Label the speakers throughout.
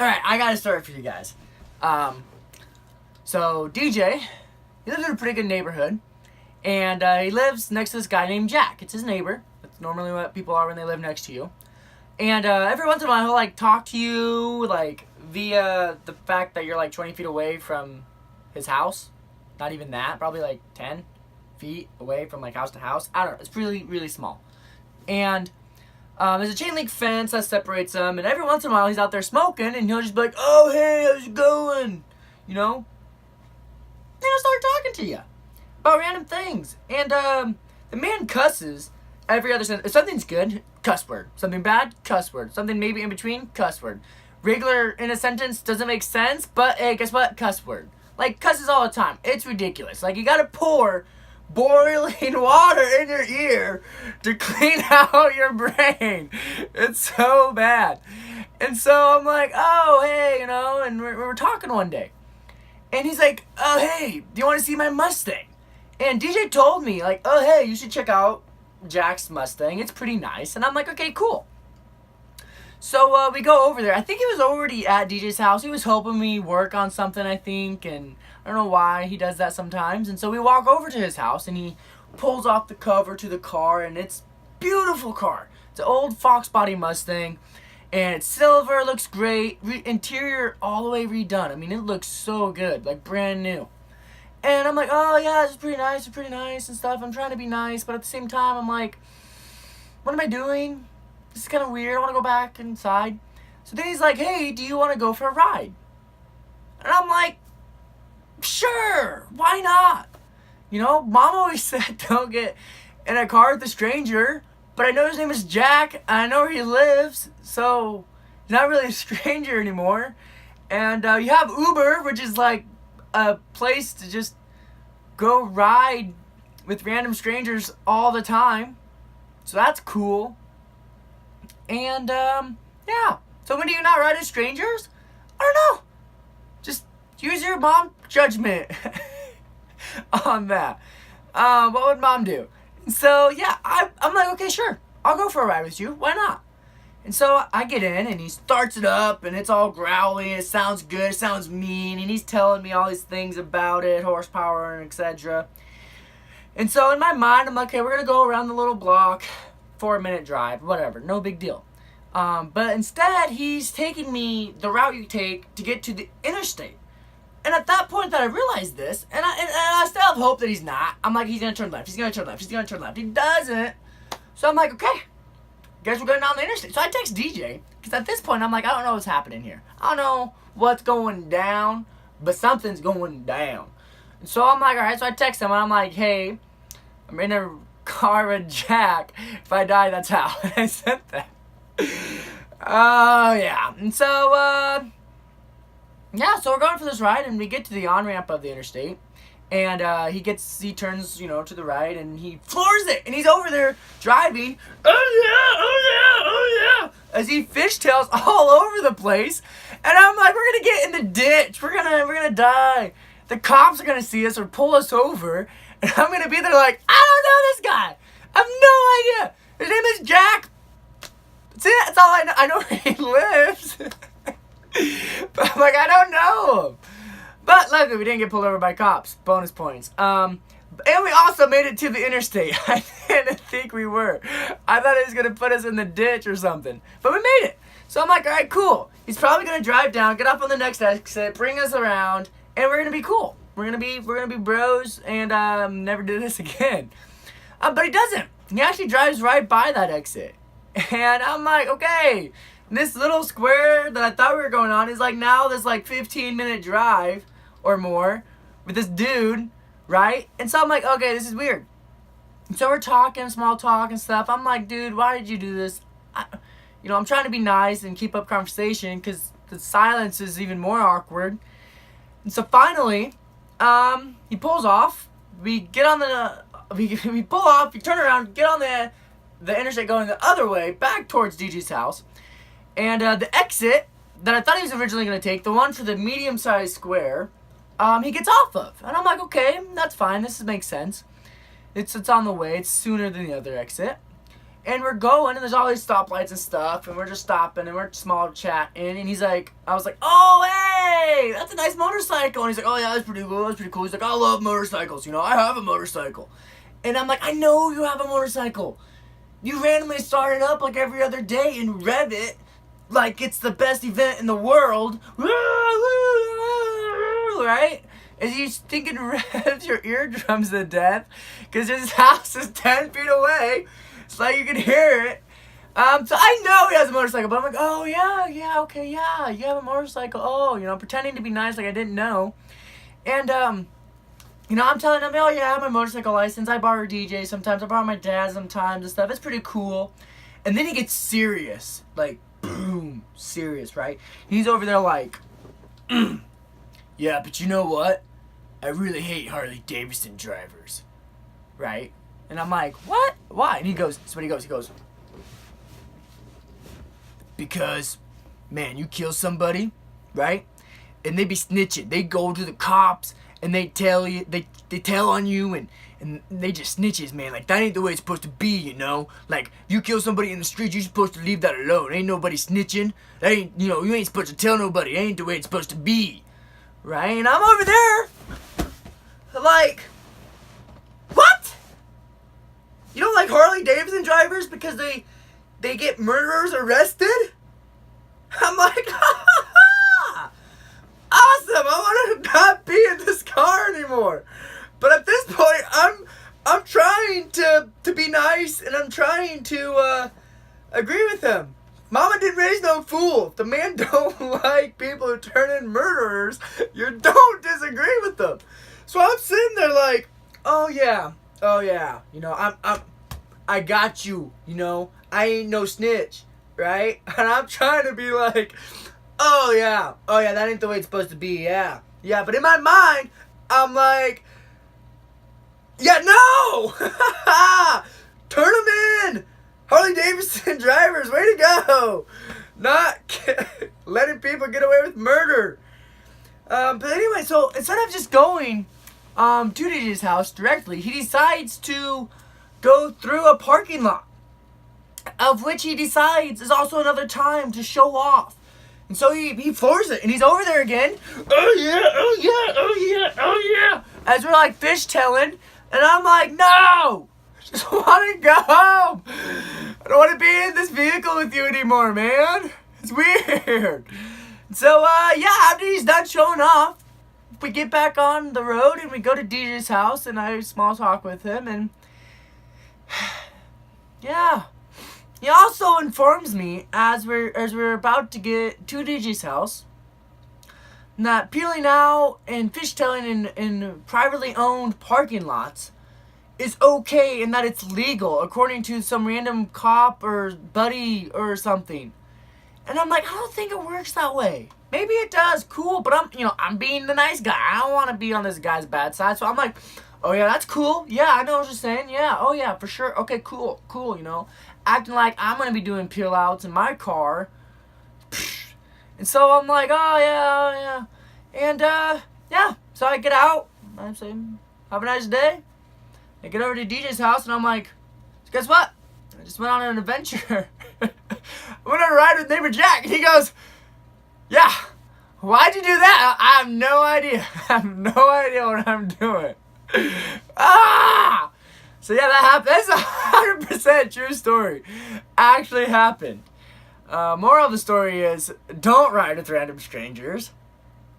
Speaker 1: Alright, I got a story for you guys. So DJ, he lives in a pretty good neighborhood. And he lives next to this guy named Jack. It's his neighbor. That's normally what people are when they live next to you. And every once in a while, he'll like talk to you like via the fact that you're like 20 feet away from his house. Not even that. Probably like 10 feet away from like house to house. I don't know. It's really, really small. And there's a chain link fence that separates them. And every once in a while, he's out there smoking. And he'll just be like, "Oh, hey, how's it going?" You know? And he'll start talking to you about random things. And the man cusses every other sentence. If something's good, cuss word. Something bad, cuss word. Something maybe in between, cuss word. Regular in a sentence doesn't make sense, but hey, guess what? Cuss word. Like, cusses all the time. It's ridiculous. Like, you gotta pour boiling water in your ear to clean out your brain. It's so bad. And so I'm like, oh, hey, you know, and we're talking one day. And he's like, "Oh, hey, do you want to see my Mustang?" And DJ told me, like, "Oh, hey, you should check out Jack's Mustang. It's pretty nice." And I'm like, okay, cool. So we go over there. I think he was already at DJ's house. He was helping me work on something, I think. And I don't know why he does that sometimes. And so we walk over to his house, and he pulls off the cover to the car. And it's a beautiful car. It's an old Fox body Mustang. And it's silver, looks great. Interior all the way redone. I mean, it looks so good, like brand new. And I'm like, oh yeah, it's pretty nice and stuff. I'm trying to be nice, but at the same time, I'm like, what am I doing? This is kind of weird. I want to go back inside. So then he's like, hey, do you want to go for a ride? And I'm like, sure, why not? You know, Mom always said don't get in a car with a stranger. But I know his name is Jack, and I know where he lives, so he's not really a stranger anymore. And you have Uber, which is like a place to just go ride with random strangers all the time. So that's cool. And yeah. So when do you not ride with strangers? I don't know. Just use your mom judgment on that. What would Mom do? So, yeah, I'm like, okay, sure. I'll go for a ride with you. Why not? And so I get in, and he starts it up, and it's all growly, and it sounds good, it sounds mean, and he's telling me all these things about it, horsepower, and etc. And so in my mind, I'm like, okay, we're going to go around the little block, 4-minute drive, whatever, no big deal. But instead, he's taking me the route you take to get to the interstate. And at that point that I realized this, and I still have hope that he's not. I'm like, he's going to turn left. He's going to turn left. He's going to turn left. He doesn't. So I'm like, okay. Guess we're going down the interstate. So I text DJ, because at this point I'm like, I don't know what's happening here. I don't know what's going down, but something's going down. And so I'm like, all right. So I text him, and I'm like, hey, I'm in a car with Jack. If I die, that's how. And I sent that. Oh, yeah. And so, yeah, so we're going for this ride, and we get to the on-ramp of the interstate, and he turns, to the right, and he floors it, and he's over there driving, oh yeah, as he fishtails all over the place, and I'm like, we're gonna get in the ditch, we're gonna die, the cops are gonna see us or pull us over, and I'm gonna be there like, I don't know this guy, I have no idea, his name is Jack, that's it, that's all I know, I know where he lives. But I'm like, I don't know him. But luckily, we didn't get pulled over by cops. Bonus points. And we also made it to the interstate. I didn't think we were. I thought he was going to put us in the ditch or something. But we made it. So I'm like, all right, cool. He's probably going to drive down, get up on the next exit, bring us around, and we're going to be cool. We're gonna be bros and never do this again. But he doesn't. He actually drives right by that exit. And I'm like, okay. This little square that I thought we were going on is like now this like 15-minute drive or more with this dude, right? And so I'm like, okay, this is weird. And so we're talking, small talk and stuff. I'm like, dude, why did you do this? I'm trying to be nice and keep up conversation because the silence is even more awkward. And so finally, he pulls off. We get on we pull off, we turn around, get on the interstate going the other way, back towards DG's house. And the exit that I thought he was originally going to take, the one for the medium-sized square, he gets off of. And I'm like, okay, that's fine. This makes sense. It's on the way. It's sooner than the other exit. And we're going, and there's all these stoplights and stuff, and we're just stopping, and we're small chatting, and he's like, I was like, oh, hey, that's a nice motorcycle. And he's like, oh, yeah, that's pretty cool, that's pretty cool. He's like, I love motorcycles, you know, I have a motorcycle. And I'm like, I know you have a motorcycle. You randomly start it up like every other day and rev it like it's the best event in the world. Right? Is he thinking revs your eardrums to death? Because his house is 10 feet away. It's like you can hear it. So I know he has a motorcycle, but I'm like, oh, yeah, okay, yeah, you have a motorcycle. Oh, you know, pretending to be nice like I didn't know. And, you know, I'm telling him, oh, yeah, I have my motorcycle license. I borrow DJ sometimes. I borrow my dad sometimes and stuff. It's pretty cool. And then he gets serious. Like, boom, serious, right? He's over there like, yeah, but you know what? I really hate Harley Davidson drivers. Right? And I'm like, what? Why? And he goes, that's what he goes, because, man, you kill somebody, right? And they be snitching. They go to the cops and they tell you, they tell on you and they just snitches, man. Like, that ain't the way it's supposed to be, you know? Like, you kill somebody in the street, you're supposed to leave that alone. Ain't nobody snitching. That ain't, you know, you ain't supposed to tell nobody. Ain't the way it's supposed to be. Right? And I'm over there, like, what? You don't like Harley Davidson drivers because they get murderers arrested? I'm like, awesome! I want to not be in this car anymore. But at this point, I'm trying to be nice, and I'm trying to agree with him. Mama didn't raise no fool. If the man don't like people who turn in murderers, you don't disagree with them. So I'm sitting there like, oh yeah, you know, I got you, you know, I ain't no snitch, right? And I'm trying to be like, oh yeah, that ain't the way it's supposed to be, yeah. But in my mind, I'm like, yeah, no! Turn them in! Harley Davidson drivers, way to go! Not letting people get away with murder. But anyway, so instead of just going to DJ's house directly, he decides to go through a parking lot, of which he decides is also another time to show off. And so he floors it, and he's over there again. Oh yeah. As we're like fishtailing, and I'm like, no! I just want to go home. I don't want to be in this vehicle with you anymore, man. It's weird. So, yeah, after he's done showing off, we get back on the road and we go to DJ's house and I small talk with him and yeah. He also informs me as we're about to get to DJ's house that peeling out and fishtailing in privately owned parking lots is okay and that it's legal according to some random cop or buddy or something. And I'm like, I don't think it works that way. Maybe it does, cool, but I'm being the nice guy. I don't want to be on this guy's bad side. So I'm like, oh yeah, that's cool. Yeah, I know what you're saying. Yeah, oh yeah, for sure. Okay, cool, you know. Acting like I'm going to be doing peel outs in my car. And so I'm like, oh yeah. And yeah, so I get out. I say, have a nice day. I get over to DJ's house and I'm like, guess what? I just went on an adventure. I went on a ride with neighbor Jack. And he goes, yeah, why'd you do that? I have no idea. I have no idea what I'm doing. So yeah, that happened. That's 100% true story. Actually happened. Moral of the story is, don't ride with random strangers.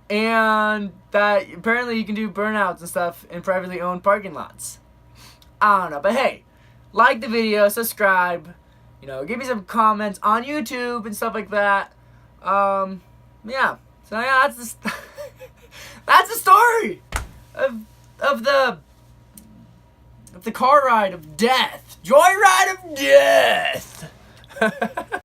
Speaker 1: And that apparently you can do burnouts and stuff in privately owned parking lots. I don't know, but hey, like the video, subscribe, give me some comments on YouTube and stuff like that. Yeah. So yeah, that's the story of the car ride of death. Joyride of death.